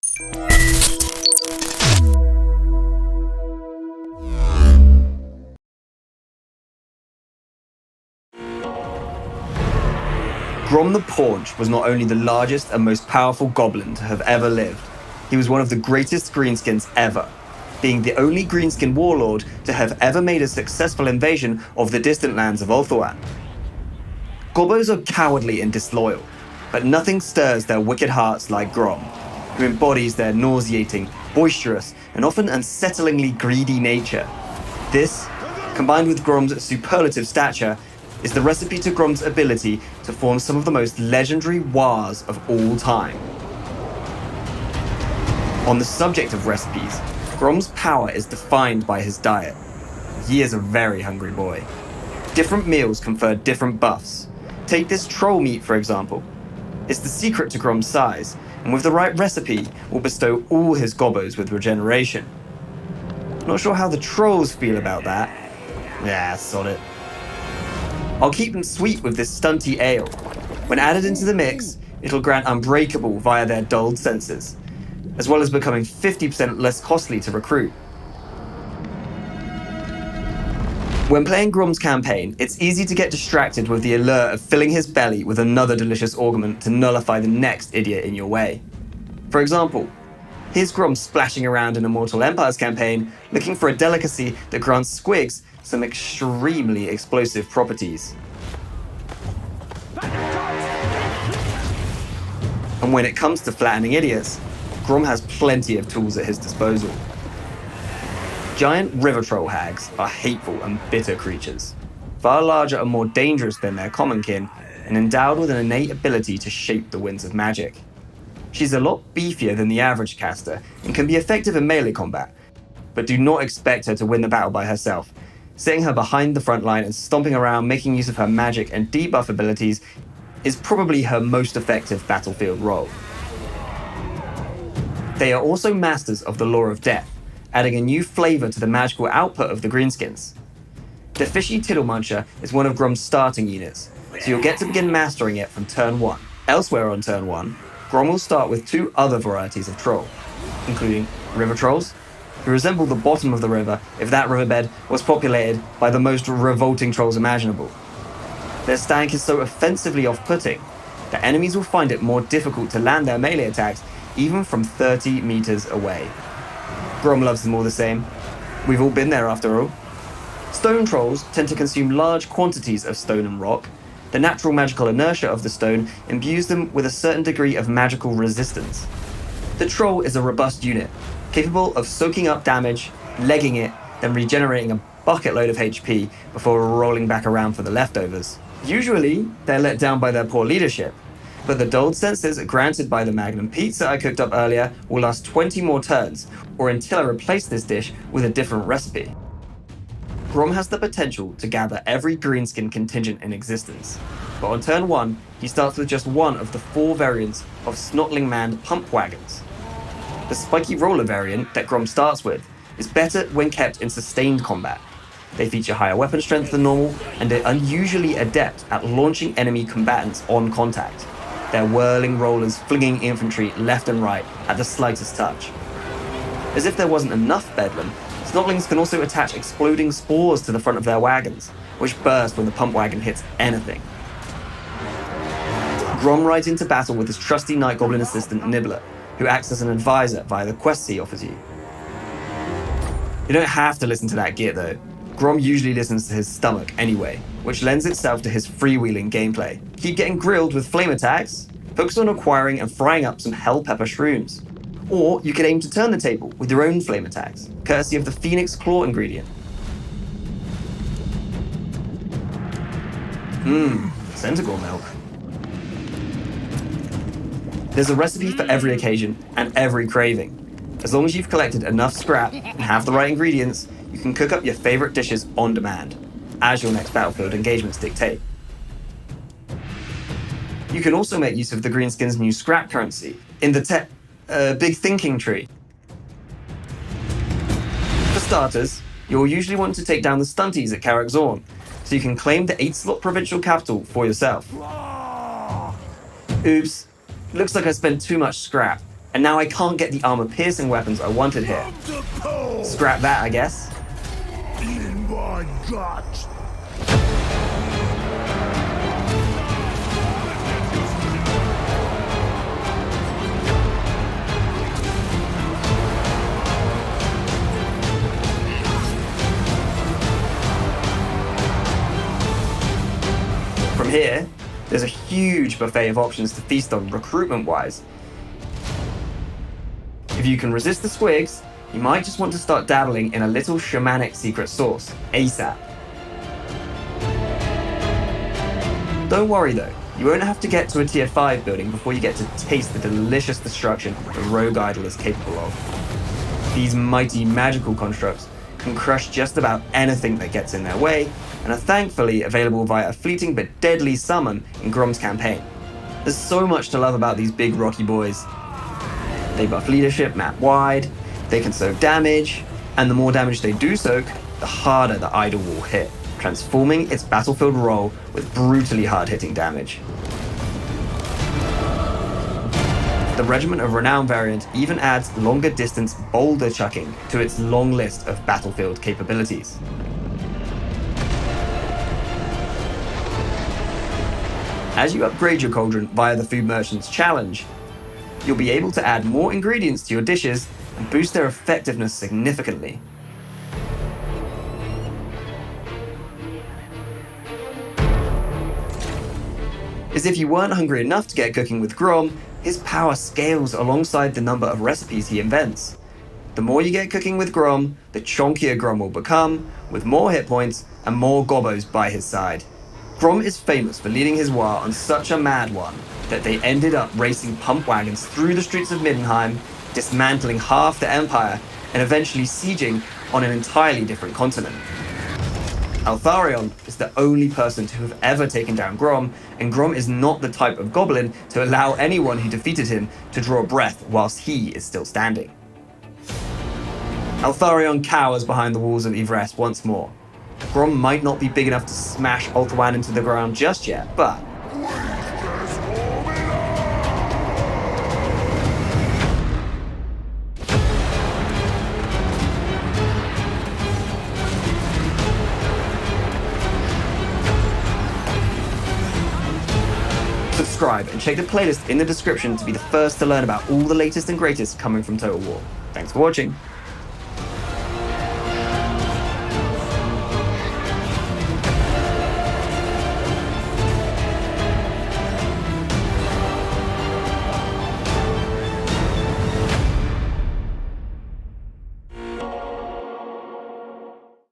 Grom the Paunch was not only the largest and most powerful goblin to have ever lived, he was one of the greatest greenskins ever, being the only greenskin warlord to have ever made a successful invasion of the distant lands of Ulthuan. Gobbos are cowardly and disloyal, but nothing stirs their wicked hearts like Grom, who embodies their nauseating, boisterous, and often unsettlingly greedy nature. This, combined with Grom's superlative stature, is the recipe to Grom's ability to form some of the most legendary wars of all time. On the subject of recipes, Grom's power is defined by his diet. He is a very hungry boy. Different meals confer different buffs. Take this troll meat, for example. It's the secret to Grom's size, and with the right recipe, will bestow all his gobbos with regeneration. Not sure how the trolls feel about that. Yeah, sod it. I'll keep them sweet with this stunty ale. When added into the mix, it'll grant Unbreakable via their dulled senses, as well as becoming 50% less costly to recruit. When playing Grom's campaign, it's easy to get distracted with the allure of filling his belly with another delicious augment to nullify the next idiot in your way. For example, here's Grom splashing around in Immortal Empire's campaign, looking for a delicacy that grants Squigs some extremely explosive properties. And when it comes to flattening idiots, Grom has plenty of tools at his disposal. Giant river troll hags are hateful and bitter creatures, far larger and more dangerous than their common kin, and endowed with an innate ability to shape the winds of magic. She's a lot beefier than the average caster and can be effective in melee combat, but do not expect her to win the battle by herself. Sitting her behind the front line and stomping around making use of her magic and debuff abilities is probably her most effective battlefield role. They are also masters of the Law of Death, adding a new flavor to the magical output of the greenskins. The Fishy Tiddlemuncher is one of Grom's starting units, so you'll get to begin mastering it from turn 1. Elsewhere on turn 1, Grom will start with 2 other varieties of troll, including river trolls, who resemble the bottom of the river if that riverbed was populated by the most revolting trolls imaginable. Their stank is so offensively off-putting that enemies will find it more difficult to land their melee attacks even from 30 meters away. Grom loves them all the same. We've all been there after all. Stone trolls tend to consume large quantities of stone and rock. The natural magical inertia of the stone imbues them with a certain degree of magical resistance. The troll is a robust unit, capable of soaking up damage, legging it, then regenerating a bucket load of HP before rolling back around for the leftovers. Usually, they're let down by their poor leadership, but the dulled senses granted by the Magnum pizza I cooked up earlier will last 20 more turns, or until I replace this dish with a different recipe. Grom has the potential to gather every greenskin contingent in existence, but on turn 1, he starts with just one of the 4 variants of Snotling manned pump wagons. The spiky roller variant that Grom starts with is better when kept in sustained combat. They feature higher weapon strength than normal and are unusually adept at launching enemy combatants on contact, their whirling rollers flinging infantry left and right at the slightest touch. As if there wasn't enough bedlam, Snotlings can also attach exploding spores to the front of their wagons, which burst when the pump wagon hits anything. Grom rides into battle with his trusty Night Goblin assistant Nibbler, who acts as an advisor via the quests he offers you. You don't have to listen to that git though. Grom usually listens to his stomach anyway, which lends itself to his freewheeling gameplay. Keep getting grilled with flame attacks, focus on acquiring and frying up some hell pepper shrooms. Or you could aim to turn the table with your own flame attacks, courtesy of the Phoenix Claw ingredient. Centaur milk. There's a recipe for every occasion and every craving. As long as you've collected enough scrap and have the right ingredients, you can cook up your favorite dishes on demand, as your next battlefield engagements dictate. You can also make use of the Greenskins' new scrap currency in the Big Thinking Tree. For starters, you'll usually want to take down the stunties at Karak Zorn, so you can claim the 8-slot provincial capital for yourself. Oops, looks like I spent too much scrap, And now I can't get the armor-piercing weapons I wanted here. Scrap that, I guess. In my guts. From here, there's a huge buffet of options to feast on recruitment-wise. If you can resist the squigs, you might just want to start dabbling in a little shamanic secret sauce, ASAP. Don't worry though, you won't have to get to a tier 5 building before you get to taste the delicious destruction the rogue idol is capable of. These mighty magical constructs can crush just about anything that gets in their way, and are thankfully available via a fleeting but deadly summon in Grom's campaign. There's so much to love about these big rocky boys. They buff leadership map-wide, they can soak damage, and the more damage they do soak, the harder the idol will hit, transforming its battlefield role with brutally hard-hitting damage. The Regiment of Renown variant even adds longer distance boulder chucking to its long list of battlefield capabilities. As you upgrade your cauldron via the Food Merchant's challenge, you'll be able to add more ingredients to your dishes and boost their effectiveness significantly. As if you weren't hungry enough to get cooking with Grom, his power scales alongside the number of recipes he invents. The more you get cooking with Grom, the chonkier Grom will become, with more hit points and more gobbos by his side. Grom is famous for leading his war on such a mad one that they ended up racing pump wagons through the streets of Middenheim, dismantling half the empire, and eventually sieging on an entirely different continent. Altharion is the only person to have ever taken down Grom, and Grom is not the type of goblin to allow anyone who defeated him to draw breath whilst he is still standing. Altharion cowers behind the walls of Yvresse once more. Grom might not be big enough to smash Ulthuan into the ground just yet, but subscribe and check the playlist in the description to be the first to learn about all the latest and greatest coming from Total War. Thanks for watching.